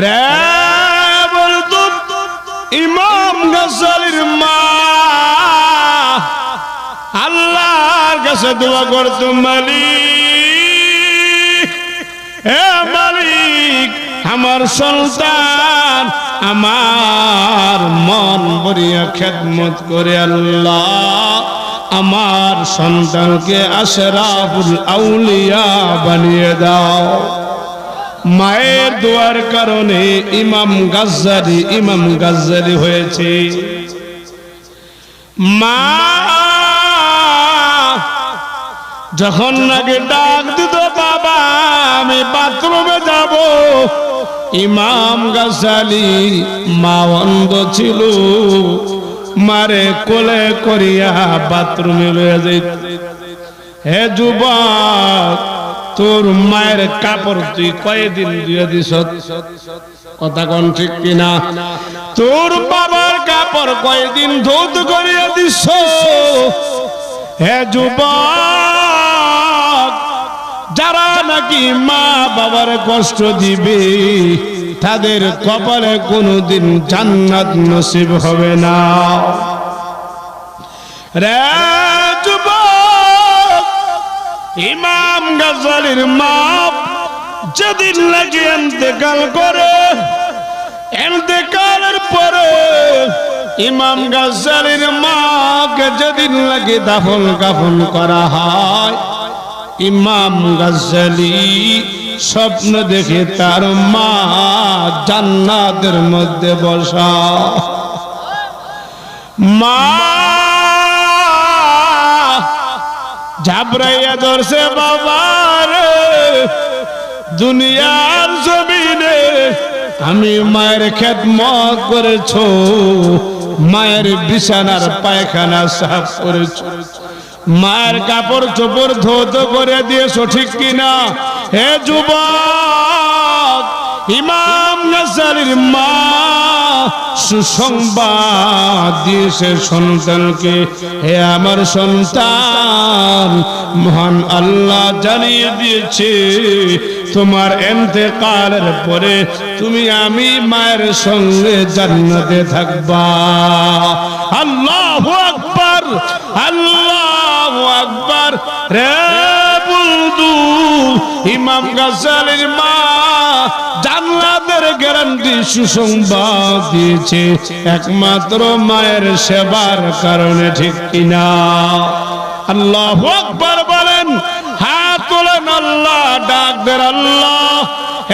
রে বলতো ইমাম গাজ্জালির মা আল্লাহর কাছে দোয়া করতো, মালিক, হে মালিক, আমার সন্তান আমার মন ভরিয়া খেদমত করে, আল্লাহ আমার সন্তানকে আশরাফুল আউলিয়া বানিয়ে দাও। মায়ের দোয়ার কারণে ইমাম গাজ্জালি হয়েছে। মা যখন নাকি ডাক দিত, বাবা আমি বাথরুমে যাব, ইমাম গাজ্জালি মা অন্ধ ছিল, মারে কোলে করিয়া বাথরুমে লয়ে যাইত। হে যুবক, তোর মায়ের কাপড় তুই কয়দিন দিয়ে দিস? কথা কোন ঠিক কিনা? তোর বাবার কাপড় কয়দিন ধৌত করিয়া দিস? হে যুবক, যারা নাকি মা বাবার কষ্ট দিবে তাদের কপালে কোনদিন জান্নাত নসিব হবে না। রে যুবক, ইমাম গাজ্জালির মা যেদিন নাকি ইন্তেকাল করে, ইন্তেকালের পরে ইমাম গাজ্জালির মাকে যেদিন নাকি দাফন কাফন করা হয়, ইমাম গাজ্জালি স্বপ্ন দেখে তার মা জান্নাতের মধ্যে বসা। মা ঝাবড়াইয়া ধরছে, বাবার দুনিয়ার জমিনে আমি মায়ের খেদমত করেছ, মায়ের বিছানার পায়খানা সাফ করেছ, মায়ের কাপড় চোপড় ধৌত করে দিয়েছ, ঠিক কিনা? হে যুবক, ইমাম গাজ্জালির মা সুসংবাদ দিয়েছে সন্তানকে, হে আমার সন্তান, মহান আল্লাহ জানিয়ে দিয়েছে তোমার ইন্তেকালের পরে তুমি আমি মায়ের সঙ্গে জান্নাতে থাকবা। আল্লাহু আকবার, আল্লাহু আকবার। রে বন্ধু, ইমাম গাজ্জালির মা জান্নাতের গ্যারান্টি সুসংবাদ দিয়েছে একমাত্র মায়ের সেবার কারণে, ঠিক কিনা? আল্লাহু আকবার বলেন, হাত তোলেন, আল্লাহ ডাক দেন, আল্লাহ